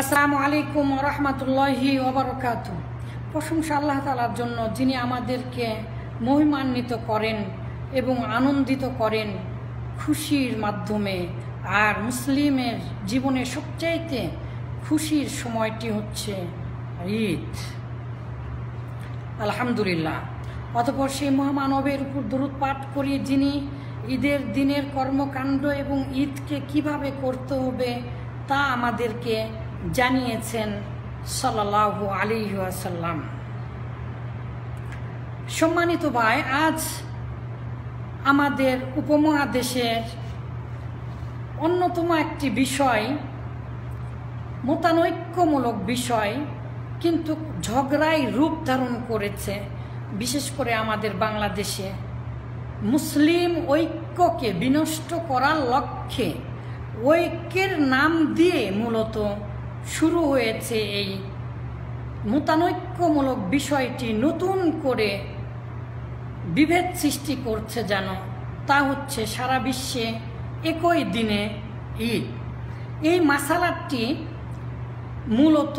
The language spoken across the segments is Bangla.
আসসালামু আলাইকুম ওয়া রাহমাতুল্লাহি ওয়া বারাকাতুহু। প্রশংসা আল্লাহ তাআলার জন্য, যিনি আমাদেরকে মহিমান্বিত করেন এবং আনন্দিত করেন খুশির মাধ্যমে। আর মুসলিমের জীবনে সবচাইতে খুশির সময়টি হচ্ছে ঈদ। আলহামদুলিল্লাহ। অতঃপর সেই মহামানবের উপর দরুদ পাঠ করি, যিনি ঈদের দিনের কর্মকাণ্ড এবং ঈদকে কিভাবে করতে হবে তা আমাদেরকে জানিয়েছেন সাল্লাল্লাহু আলাইহি ওয়াসাল্লাম। সম্মানিত ভাই, আজ আমাদের উপমহাদেশের অন্যতম একটি বিষয়, মতানৈক্যমূলক বিষয়, কিন্তু ঝগড়ায় রূপ ধারণ করেছে। বিশেষ করে আমাদের বাংলাদেশে মুসলিম ঐক্যকে বিনষ্ট করার লক্ষ্যে ঐক্যের নাম দিয়ে মূলত শুরু হয়েছে এই মতানৈক্যমূলক বিষয়টি। নতুন করে বিভেদ সৃষ্টি করছে যেন, তা হচ্ছে সারা বিশ্বে একই দিনে ঈদ। এই মাসালাটি মূলত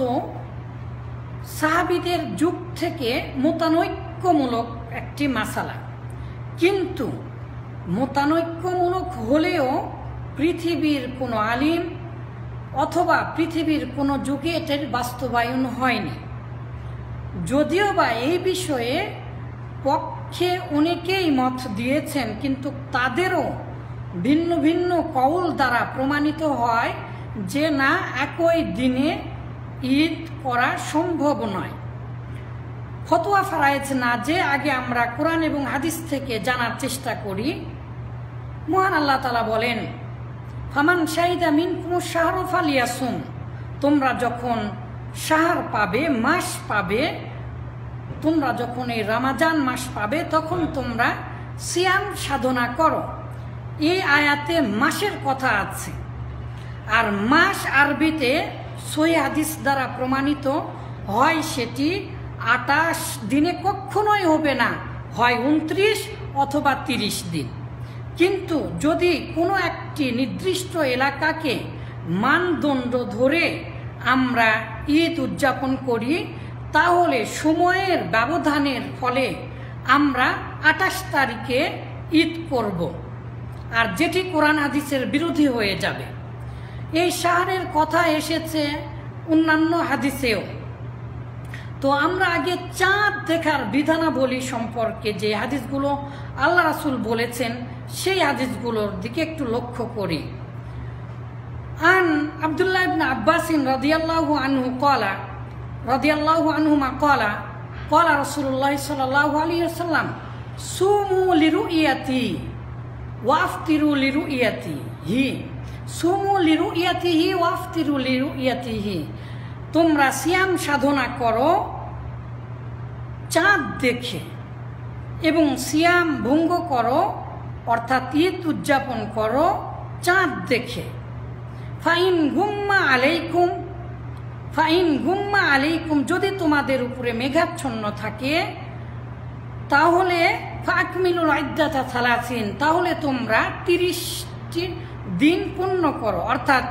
সাহাবীদের যুগ থেকে মতানৈক্যমূলক একটি মাসালা, কিন্তু মতানৈক্যমূলক হলেও পৃথিবীর কোনো আলিম অথবা পৃথিবীর কোনো যুগে এটার বাস্তবায়ন হয়নি। যদিও বা এই বিষয়ে পক্ষে অনেকেই মত দিয়েছেন, কিন্তু তাদেরও ভিন্ন ভিন্ন কওল দ্বারা প্রমাণিত হয় যে না, একই দিনে ঈদ করা সম্ভব নয়। ফতোয়া ফারায়েজ না যে আগে আমরা কোরআন এবং হাদিস থেকে জানার চেষ্টা করি। মহান আল্লাহ তাআলা বলেন, ফামান শাহিদা মিনকুমুশ শাহরা ফালিয়াসুম, তোমরা যখন শাহর পাবে, মাস পাবে, তোমরা যখন এই রমজান মাস পাবে, তখন তোমরা সিয়াম সাধনা করো। এই আয়াতে মাসের কথা আছে। আর মাস আরবিতে সহিহ হাদিস দ্বারা প্রমাণিত হয় সেটি 28 দিনে কখনোই হবে না, হয় 29 অথবা 30 দিন। কিন্তু যদি কোনো একটি নির্দিষ্ট এলাকাকে মানদণ্ড ধরে আমরা ঈদ উদযাপন করি, তাহলে সময়ের ব্যবধানের ফলে আমরা 28 তারিখে ঈদ করব, আর যেটি কোরআন হাদিসের বিরোধী হয়ে যাবে। এই শাহরের কথা এসেছে অন্যান্য হাদিসেও। তো আমরা আগে চাঁদ দেখার বিধানাবলী সম্পর্কে যে হাদিসগুলো আল্লাহ রাসূল বলেছেন, সেই হাদিসগুলোর দিকে একটু লক্ষ্য করি। আন আব্দুল্লাহ ইবনে আব্বাস রাদিয়াল্লাহু আনহুমা ক্বালা ক্বালা রাসূলুল্লাহ সাল্লাল্লাহু আলাইহি ওয়াসাল্লাম, সুমু লিরুইয়াতি ওয়া আফতিরু লিরুইয়াতিহি, সুমু লিরুইয়াতিহি ওয়া আফতিরু লিরুইয়াতিহি, তোমরা সিয়াম সাধনা করো চাঁদ দেখে এবং সিয়াম ভঙ্গ করো, অর্থাৎ ঈদ উদযাপন করো চাঁদ দেখে। ফাইন গুম্মা আলাইকুম, যদি তোমাদের উপরে মেঘাচ্ছন্ন থাকে, তাহলে ফাকমিলুল ইদ্দাতা 30, তাহলে তোমরা 30টি দিন পূর্ণ করো, অর্থাৎ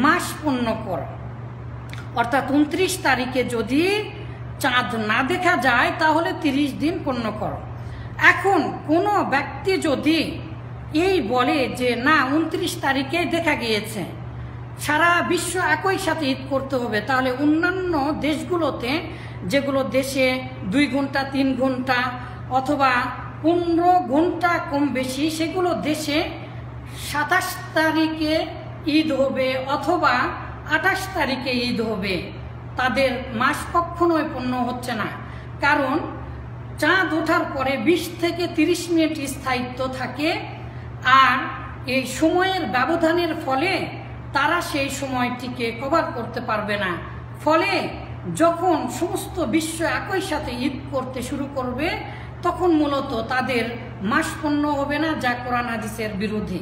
মাস পূর্ণ করো। অর্থাৎ 29 তারিখে যদি চাঁদ না দেখা যায়, তাহলে 30 দিন পূর্ণ করো। এখন কোনো ব্যক্তি যদি এই বলে যে না, 29 তারিখে দেখা গিয়েছে, সারা বিশ্ব একই সাথে ঈদ করতে হবে, তাহলে অন্যান্য দেশগুলোতে, যেগুলো দেশে 2 ঘন্টা 3 ঘন্টা অথবা 15 ঘন্টা কম বেশি, সেগুলো দেশে 27 তারিখে ঈদ হবে অথবা 28 তারিখে ঈদ হবে। তাদের মাস কখনোই পূর্ণ হচ্ছে না, কারণ চাঁদ ওঠার পরে 20 থেকে 30 মিনিট স্থায়িত্ব থাকে, আর এই সময়ের ব্যবধানের ফলে তারা সেই সময়টিকে কভার করতে পারবে না। ফলে যখন সমস্ত বিশ্ব একই সাথে ঈদ করতে শুরু করবে, তখন মূলত তাদের মাস পূর্ণ হবে না, যা কোরআন হাদিসের বিরোধী।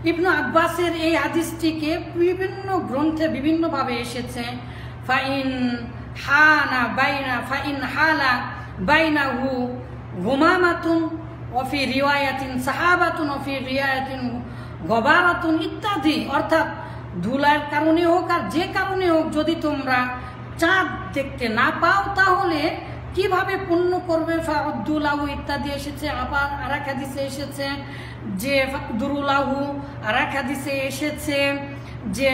ইবনে আব্বাসের এই হাদিসটিকে বিভিন্ন গ্রন্থে বিভিন্নভাবে এসেছে। ফাইন হালা বাইনাহু গুমামাতুন ওফি রিওয়ায়াতিন সাহাবাতুন ওফি রিওয়ায়াতিন গবারাতুন ইত্যাদি। অর্থাৎ ধুলার কারণে হোক আর যে কারণে হোক যদি তোমরা চাঁদ দেখতে না পাও তাহলে কিভাবে পুণ্য করবে? ফাউদ্দুলাহু ইত্যাদি এসেছে। আবার আর এক হাদিসে এসেছে যে ফাকদুরুলাহু, আর এক হাদিসে এসেছে যে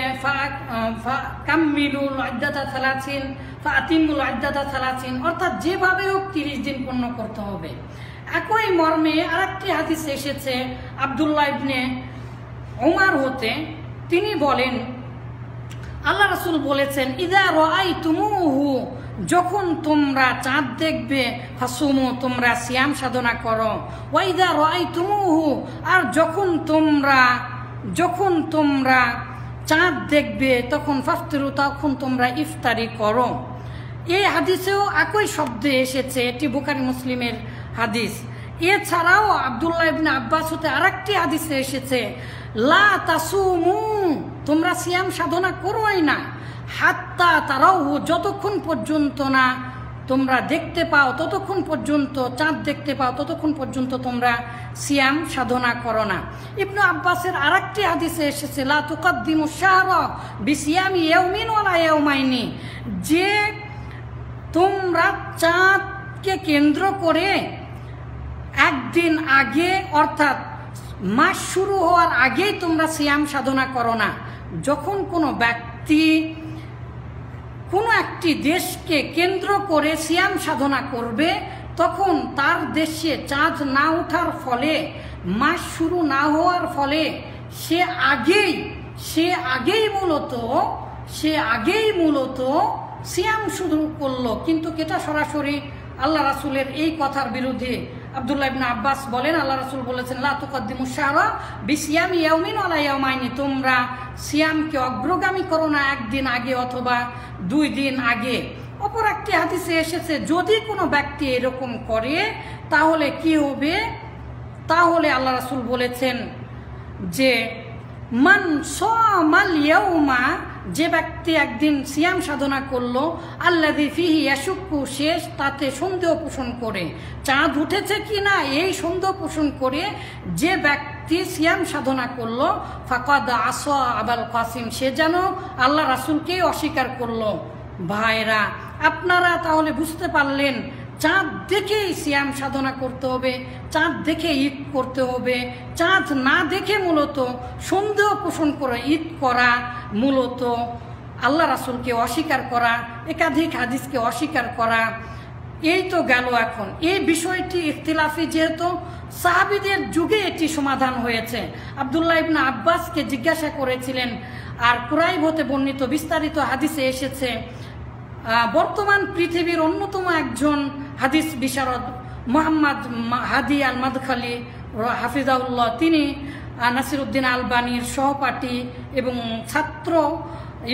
কাম্মিলুল ইদ্দাতা 30 ফাতিমুল ইদ্দাতা 30, অর্থাৎ যেভাবে হোক 30 দিন পূর্ণ করতে হবে। একই মর্মে আরেকটি হাদিসে এসেছে আব্দুল্লাহ ইবনে ওমর হতে, তিনি বলেন আল্লাহ রাসূল বলেছেন ইযা রাআইতুমুহু, যখন তোমরা চাঁদ দেখবে ফাসুমু, তোমরা সিয়াম সাধনা করো। ওয়া ইযা রাআইতুমুহু, আর যখন তোমরা চাঁদ দেখবে তখন ফাফতিরু, তখন তোমরা ইফতারি করো। এই হাদিসেও একই শব্দে এসেছে, এটি বুখারী মুসলিমের হাদিস। এছাড়াও আব্দুল্লাহ ইবনে আব্বাস হতে আরেকটি হাদিসে এসেছে লা তাসুমু, তোমরা সিয়াম সাধনা করোই না হাত্তা তারাও, যতক্ষণ পর্যন্ত না তোমরা দেখতে পাও, ততক্ষণ পর্যন্ত চাঁদ দেখতে পাও, ততক্ষণ পর্যন্ত তোমরা সিয়াম সাধনা করো না। ইবনে আব্বাসের আরেকটি হাদিসে এসেছে লা তুকাদ্দিমু শাহরা বিসিয়ামি ইয়াউমিন ওয়ালা ইয়াউমাইনি, যে তোমরা চাঁদকে কেন্দ্র করে একদিন আগে অর্থাৎ মাস শুরু হওয়ার আগেই তোমরা সিয়াম সাধনা করো না। যখন কোনো ব্যক্তি কোনো একটি দেশকে কেন্দ্র করে সিয়াম সাধনা করবে তখন তার দেশে চাঁদ না ওঠার ফলে, মাস শুরু না হওয়ার ফলে সে আগেই মূলত সিয়াম শুরু করলো, কিন্তু এটা সরাসরি আল্লাহ রাসূলের এই কথার বিরুদ্ধে। আব্দুল্লাহ ইবনে আব্বাস বলেন আল্লাহ রাসূল বলেছেন লা তুকাদ্দিমু শাহরা বিসিয়ামি ইয়াউমিন ওয়ালা ইয়াউমাইনি, তোমরা সিয়ামকে অগ্রগামী করো না একদিন আগে অথবা 2 দিন আগে। অপর একটি হাদিসে এসেছে যদি কোনো ব্যক্তি এরকম করে তাহলে কি হবে? তাহলে আল্লাহ রাসূল বলেছেন যে মান সামাল ইয়াউমা, যে ব্যক্তি একদিন সিয়াম সাধনা করলো আল্লাযী ফিহি ইয়াশুক্কু, শেষ তাতে সন্দেহ পোষণ করে, চাঁদ উঠেছে কিনা এই সন্দেহ পোষণ করে যে ব্যক্তি সিয়াম সাধনা করলো ফাকাদ আসা আবাল কাসিম, সে যেন আল্লাহ রাসূলকেই অস্বীকার করলো। ভাইরা, আপনারা তাহলে বুঝতে পারলেন চাঁদ দেখেই সিয়াম সাধনা করতে হবে, চাঁদ দেখে ঈদ করতে হবে। চাঁদ না দেখে মূলত সন্দেহ পোষণ করে ঈদ করা মূলত আল্লাহ রাসূলকে অস্বীকার করা, একাধিক হাদিসকে অস্বীকার করা। এই তো গেল। এখন এই বিষয়টি ইখতিলাফি, যেহেতু সাহাবীদের যুগে এটি সমাধান হয়েছে। আব্দুল্লাহ ইবনে আব্বাসকে জিজ্ঞাসা করেছিলেন, আর কুরাইব হতে বর্ণিত বিস্তারিত হাদিসে এসেছে বর্তমান পৃথিবীর অন্যতম একজন হাদিস বিশারদ মুহাম্মদ হাদি আল মাদখালি হাফিজাহুল্লাহ, তিনি নাসিরউদ্দিন আলবানীর সহপাঠী এবং ছাত্র,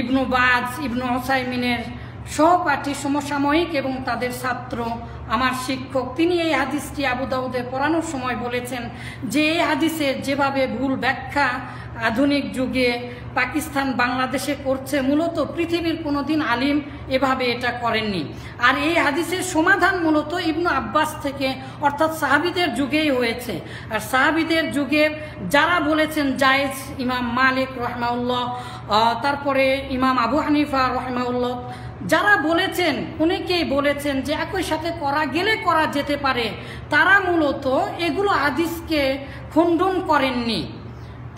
ইবনু বাজ ইবনু উসাইমিনের সহপাঠী, সমসাময়িক এবং তাদের ছাত্র, আমার শিক্ষক। তিনি এই হাদিসটি আবু দাউদে পড়ানোর সময় বলেছেন যে এই হাদিসের যেভাবে ভুল ব্যাখ্যা আধুনিক যুগে পাকিস্তান বাংলাদেশে করছে, মূলত পৃথিবীর কোনোদিন আলিম এভাবে এটা করেননি। আর এই হাদিসের সমাধান মূলত ইবনু আব্বাস থেকে, অর্থাৎ সাহাবীদের যুগেই হয়েছে। আর সাহাবীদের যুগে যারা বলেছেন জায়েজ, ইমাম মালিক রাহমাহুল্লাহ, তারপরে ইমাম আবু হানিফা রাহমাহুল্লাহ, যারা বলেছেন অনেকেই বলেছেন যে একই সাথে করা গেলে করা যেতে পারে, তারা মূলত এগুলো হাদিসকে খণ্ডন করেননি।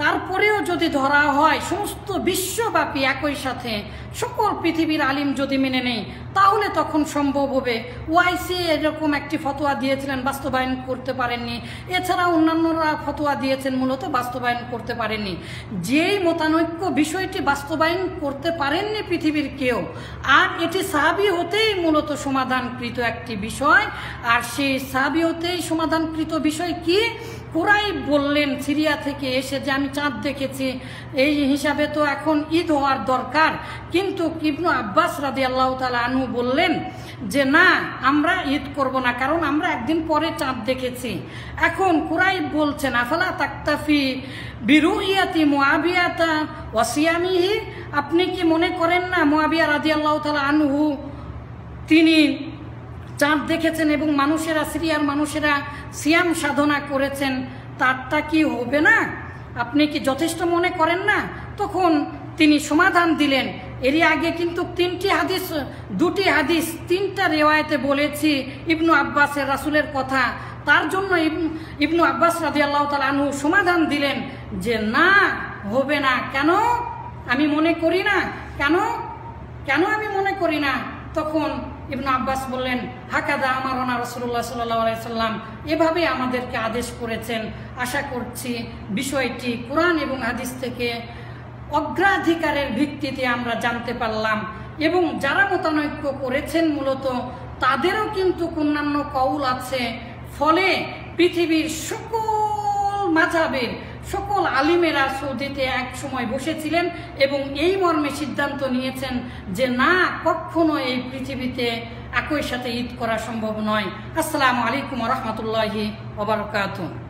তারপরেও যদি ধরা হয় সমস্ত বিশ্বব্যাপী একই সাথে সকল পৃথিবীর আলিম যদি মেনে নেই, তাহলে তখন সম্ভব হবে। ওয়াইসি এরকম একটি ফতোয়া দিয়েছিলেন, বাস্তবায়ন করতে পারেননি। এছাড়া অন্যান্যরা ফতোয়া দিয়েছেন, মূলত বাস্তবায়ন করতে পারেননি। যেই মতানৈক্য বিষয়টি বাস্তবায়ন করতে পারেননি পৃথিবীর কেউ, আর এটি সাহাবী হতেই মূলত সমাধানকৃত একটি বিষয়। আর সেই সাহাবী হতেই সমাধানকৃত বিষয় কি? কুরাইব বললেন সিরিয়া থেকে এসে যে আমি চাঁদ দেখেছি, এই হিসাবে তো এখন ঈদ হওয়ার দরকার। কিন্তু ইবনু আব্বাস রাদিয়াল্লাহু তাআলা আনহু বললেন যে না, আমরা ঈদ করব না, কারণ আমরা একদিন পরে চাঁদ দেখেছি। এখন কুরাইব বলছেন আফালা তাকতাফি বিরুইয়াতি মুআবিয়াতা ওয়া সিয়ামিহি, আপনি কি মনে করেন না মুআবিয়া রাদিয়াল্লাহু তাআলা আনহু তিনি চাঁদ দেখেছেন এবং মানুষেরা, সিরিয়ার মানুষেরা সিয়াম সাধনা করেছেন, তারটা কি হবে না? আপনি কি যথেষ্ট মনে করেন না? তখন তিনি সমাধান দিলেন। এরই আগে কিন্তু দুটি হাদিস 3টা রেওয়ায়েতে বলেছি ইবনু আব্বাসের রাসূলের কথা। তার জন্য ইবনু আব্বাস রাদিয়াল্লাহু তাআলা আনহু সমাধান দিলেন যে না, হবে না। কেন আমি মনে করি না, কেন আমি মনে করি না? তখন ইবনু আব্বাস বললেন, হাকাদা আমারনা রাসূলুল্লাহ সাল্লাল্লাহু আলাইহি সাল্লাম, এভাবে আমাদেরকে আদেশ করেছেন। আশা করছি বিষয়টি কোরআন এবং হাদিস থেকে অগ্রাধিকারের ভিত্তিতে আমরা জানতে পারলাম, এবং যারা মতানৈক্য করেছেন মূলত তাদেরও কিন্তু অন্যান্য কওল আছে। ফলে পৃথিবীর সকল মাযহাবের সকল আলিমেরা সৌদিতে এক সময় বসেছিলেন এবং এই মর্মে সিদ্ধান্ত নিয়েছেন যে না, কখনো এই পৃথিবীতে একই সাথে ঈদ করা সম্ভব নয়। আসসালামু আলাইকুম ওয়া রাহমাতুল্লাহি ওয়া বারাকাতুহু।